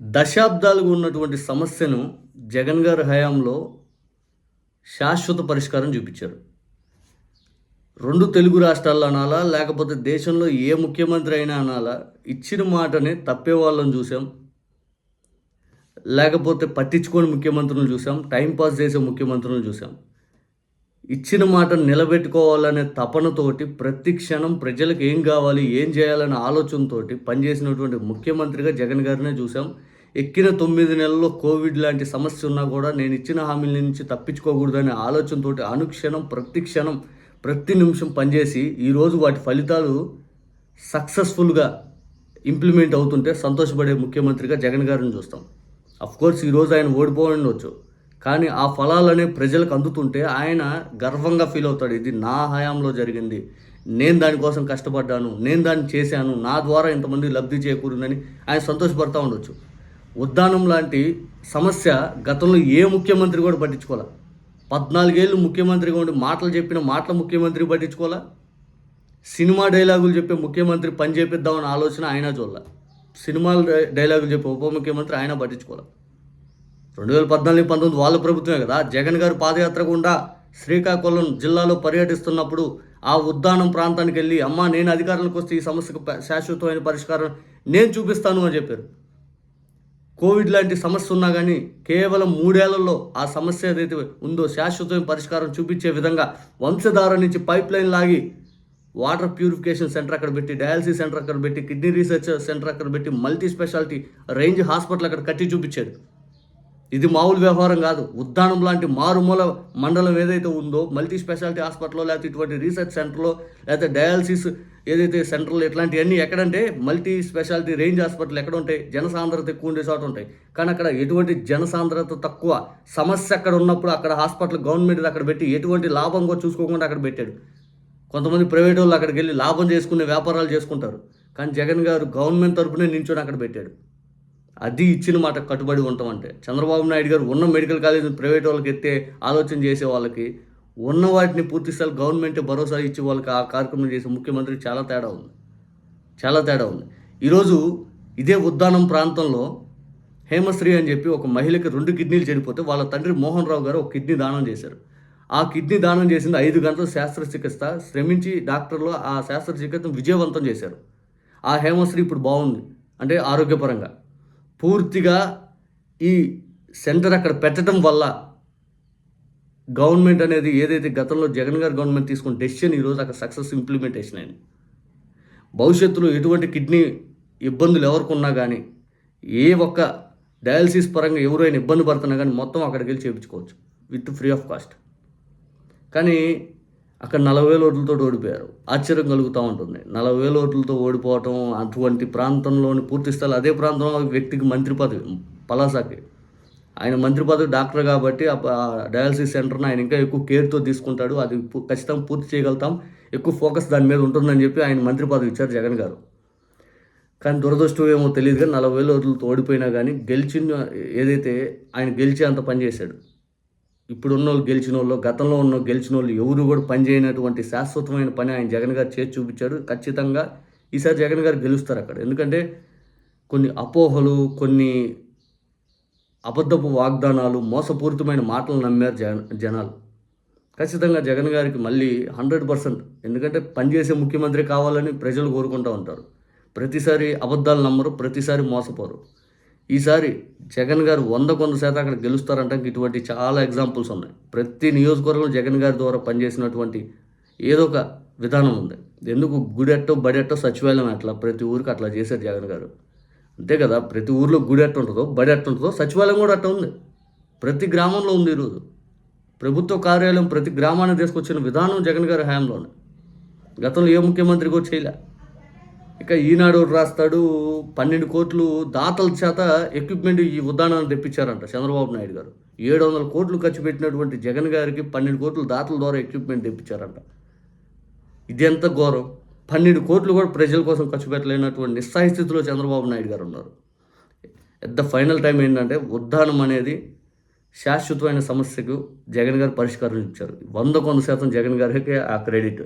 దశాబ్దాలుగా ఉన్నటువంటి సమస్యను జగన్ గారి హయాంలో శాశ్వత పరిష్కారం చూపించారు. 2 తెలుగు రాష్ట్రాల్లో అనాలా, లేకపోతే దేశంలో ఏ ముఖ్యమంత్రి అయినా అనాలా, ఇచ్చిన మాటని తప్పే వాళ్ళని చూసాం. లేకపోతే పట్టించుకోని ముఖ్యమంత్రులను చూసాం. టైం పాస్ చేసే ముఖ్యమంత్రులను చూసాం. ఇచ్చిన మాటను నిలబెట్టుకోవాలనే తపనతోటి ప్రతి క్షణం ప్రజలకు ఏం కావాలి, ఏం చేయాలనే ఆలోచనతోటి పనిచేసినటువంటి ముఖ్యమంత్రిగా జగన్ గారినే చూసాం. ఎక్కిన 9 నెలల్లో కోవిడ్ లాంటి సమస్య ఉన్నా కూడా నేను ఇచ్చిన హామీల నుంచి తప్పించుకోకూడదనే ఆలోచనతోటి అనుక్షణం, ప్రతి క్షణం, ప్రతి నిమిషం పనిచేసి ఈరోజు వాటి ఫలితాలు సక్సెస్ఫుల్గా ఇంప్లిమెంట్ అవుతుంటే సంతోషపడే ముఖ్యమంత్రిగా జగన్ గారిని చూస్తాం. అఫ్కోర్స్ ఈరోజు ఆయన ఓడిపోవచ్చు, కానీ ఆ ఫలాలనే ప్రజలకు అందుతుంటే ఆయన గర్వంగా ఫీల్ అవుతాడు. ఇది నా హయాంలో జరిగింది, నేను దానికోసం కష్టపడ్డాను, నేను దాన్ని చేశాను, నా ద్వారా ఇంతమంది లబ్ధి చేకూరిందని ఆయన సంతోషపడతా ఉండొచ్చు. ఉద్దానం లాంటి సమస్య గతంలో ఏ ముఖ్యమంత్రి కూడా పట్టించుకోలే. 14 ఏళ్ళు ముఖ్యమంత్రిగా ఉండి చెప్పిన మాటల ముఖ్యమంత్రి పట్టించుకోలే. సినిమా డైలాగులు చెప్పే ముఖ్యమంత్రి పని చేపిద్దామని ఆలోచన ఆయన చూడాల. సినిమాలు డైలాగులు చెప్పే ఉప ముఖ్యమంత్రి ఆయన పట్టించుకోలే. 2014-19 వాళ్ళ ప్రభుత్వమే కదా. జగన్ గారు పాదయాత్ర గుండా శ్రీకాకుళం జిల్లాలో పర్యటిస్తున్నప్పుడు ఆ ఉద్దానం ప్రాంతానికి వెళ్ళి, అమ్మా నేను అధికారంలోకి వస్తే ఈ సమస్యకు శాశ్వతమైన పరిష్కారం నేను చూపిస్తాను అని చెప్పారు. కోవిడ్ లాంటి సమస్య ఉన్నా కానీ కేవలం 3 ఏళ్లలో ఆ సమస్య ఏదైతే ఉందో శాశ్వతమైన పరిష్కారం చూపించే విధంగా వంశధార నుంచి పైప్ లైన్ లాగి వాటర్ ప్యూరిఫికేషన్ సెంటర్ అక్కడ పెట్టి, డయాలసిస్ సెంటర్ అక్కడ పెట్టి, కిడ్నీ రీసెర్చ్ సెంటర్ అక్కడ పెట్టి, మల్టీ స్పెషాలిటీ రేంజ్ హాస్పిటల్ అక్కడ కట్టి చూపించాడు. ఇది మామూలు వ్యవహారం కాదు. ఉద్దానం లాంటి మారుమూల మండలం ఏదైతే ఉందో మల్టీ స్పెషాలిటీ హాస్పిటల్లో, లేకపోతే ఇటువంటి రీసెర్చ్ సెంటర్లో, లేకపోతే డయాలసిస్ ఏదైతే సెంటర్లు ఇట్లాంటివన్నీ ఎక్కడంటే మల్టీ స్పెషాలిటీ రేంజ్ హాస్పిటల్ ఎక్కడ ఉంటాయి, జనసాంద్రత ఎక్కువ ఉండే చోట ఉంటాయి. కానీ అక్కడ ఎటువంటి జనసాంద్రత తక్కువ సమస్య అక్కడ ఉన్నప్పుడు అక్కడ హాస్పిటల్ గవర్నమెంట్ అక్కడ పెట్టి ఎటువంటి లాభంగా చూసుకోకుండా అక్కడ పెట్టాడు. కొంతమంది ప్రైవేట్ వాళ్ళు అక్కడికి వెళ్ళి లాభం చేసుకునే వ్యాపారాలు చేసుకుంటారు, కానీ జగన్ గారు గవర్నమెంట్ తరపునే నించొని అక్కడ పెట్టాడు. అది ఇచ్చిన మాట కట్టుబడి ఉంటాం. అంటే చంద్రబాబు నాయుడు గారు ఉన్న మెడికల్ కాలేజ్ ప్రైవేట్ వాళ్ళకి ఎత్తే ఆలోచన చేసే వాళ్ళకి, ఉన్న వాటిని పూర్తిస్థాయి గవర్నమెంటే భరోసా ఇచ్చే వాళ్ళకి ఆ కార్యక్రమం చేసే ముఖ్యమంత్రి చాలా తేడా ఉంది. ఈరోజు ఇదే ఉద్దానం ప్రాంతంలో హేమశ్రీ అని చెప్పి ఒక మహిళకి 2 కిడ్నీలు చెడిపోతే వాళ్ళ తండ్రి మోహన్ రావు గారు ఒక కిడ్నీ దానం చేశారు. ఆ కిడ్నీ దానం చేసింది 5 గంటల శస్త్రచికిత్స శ్రమించి డాక్టర్లు ఆ శస్త్రచికిత్సను విజయవంతం చేశారు. ఆ హేమశ్రీ ఇప్పుడు బాగుంది, అంటే ఆరోగ్యపరంగా. పూర్తిగా ఈ సెంటర్ అక్కడ పెట్టడం వల్ల గవర్నమెంట్ అనేది ఏదైతే గతంలో జగన్ గారు గవర్నమెంట్ తీసుకున్న డెసిషన్ ఈరోజు అక్కడ సక్సెస్ ఇంప్లిమెంటేషన్ అయింది. భవిష్యత్తులో ఎటువంటి కిడ్నీ ఇబ్బందులు ఎవరికి ఉన్నా కానీ, ఏ ఒక్క డయాలసిస్ పరంగా ఎవరైనా ఇబ్బంది పడుతున్నా కానీ మొత్తం అక్కడికి వెళ్ళి చేయించుకోవచ్చు విత్ ఫ్రీ ఆఫ్ కాస్ట్. కానీ అక్కడ 40,000 ఓట్లతో ఓడిపోయారు. ఆశ్చర్యం కలుగుతూ ఉంటుంది. 40,000 ఓట్లతో ఓడిపోవటం, అటువంటి ప్రాంతంలోని పూర్తి స్థాయి అదే ప్రాంతంలో వ్యక్తికి మంత్రి పదవి, పలాసాకి ఆయన మంత్రి పదవి డాక్టర్ కాబట్టి డయాలసిస్ సెంటర్ని ఆయన ఇంకా ఎక్కువ కేర్తో తీసుకుంటాడు. అది ఖచ్చితంగా పూర్తి చేయగలుగుతాం, ఎక్కువ ఫోకస్ దాని మీద ఉంటుందని చెప్పి ఆయన మంత్రి పదవి ఇచ్చారు జగన్ గారు. కానీ దురదృష్టం ఏమో తెలియదు, కానీ 40,000 ఓట్లతో ఓడిపోయినా కానీ ఏదైతే ఆయన గెలిచే అంత పనిచేశాడు. ఇప్పుడున్న వాళ్ళు గెలిచిన వాళ్ళు, గతంలో ఉన్న గెలిచిన వాళ్ళు ఎవరు కూడా పనిచేయనటువంటి శాశ్వతమైన పని ఆయన జగన్ గారు చేసి చూపించాడు. ఖచ్చితంగా ఈసారి జగన్ గారు గెలుస్తారు అక్కడ. ఎందుకంటే కొన్ని అపోహలు, కొన్ని అబద్ధపు వాగ్దానాలు, మోసపూరితమైన మాటలు నమ్మారు జనాలు. ఖచ్చితంగా జగన్ గారికి మళ్ళీ 100%, ఎందుకంటే పనిచేసే ముఖ్యమంత్రి కావాలని ప్రజలు కోరుకుంటూ ఉంటారు. ప్రతిసారి అబద్ధాలు నమ్మరు, ప్రతిసారి మోసపోరు. ఈసారి జగన్ గారు 100% అక్కడ గెలుస్తారంటే ఇటువంటి చాలా ఎగ్జాంపుల్స్ ఉన్నాయి. ప్రతి నియోజకవర్గంలో జగన్ గారి ద్వారా పనిచేసినటువంటి ఏదో ఒక విధానం ఉంది. ఎందుకు గుడెట్టో బడెట్టో సచివాలయం అట్లా ప్రతి ఊరికి అట్లా చేశారు జగన్ గారు. అంతే కదా, ప్రతి ఊరిలో గుడి ఎట్ట ఉంటుందో, బడి ఎట్ట ఉంటుందో సచివాలయం కూడా అట్ట ఉంది. ప్రతి గ్రామంలో ఉంది. ఈరోజు ప్రభుత్వ కార్యాలయం ప్రతి గ్రామాన్ని తీసుకొచ్చిన విధానం జగన్ గారి హయాంలోనే. గతంలో ఏ ముఖ్యమంత్రి కూడా చేయలే. ఇక ఈనాడు రాస్తాడు 12 కోట్లు దాతల చేత ఎక్విప్మెంట్ ఈ ఉద్దానాన్ని తెప్పించారంట చంద్రబాబు నాయుడు గారు. 700 కోట్లు ఖర్చు పెట్టినటువంటి జగన్ గారికి 12 కోట్లు దాతల ద్వారా ఎక్విప్మెంట్ తెప్పించారంట. ఇది ఎంత ఘోరం! 12 కోట్లు కూడా ప్రజల కోసం ఖర్చు పెట్టలేనటువంటి నిస్సాయ స్థితిలో చంద్రబాబు నాయుడు గారు ఉన్నారు. ఎట్ ద ఫైనల్ టైం ఏంటంటే ఉద్దానం అనేది శాశ్వతమైన సమస్యకు జగన్ గారు పరిష్కారం ఇచ్చారు. 100% జగన్ గారికి ఆ క్రెడిట్.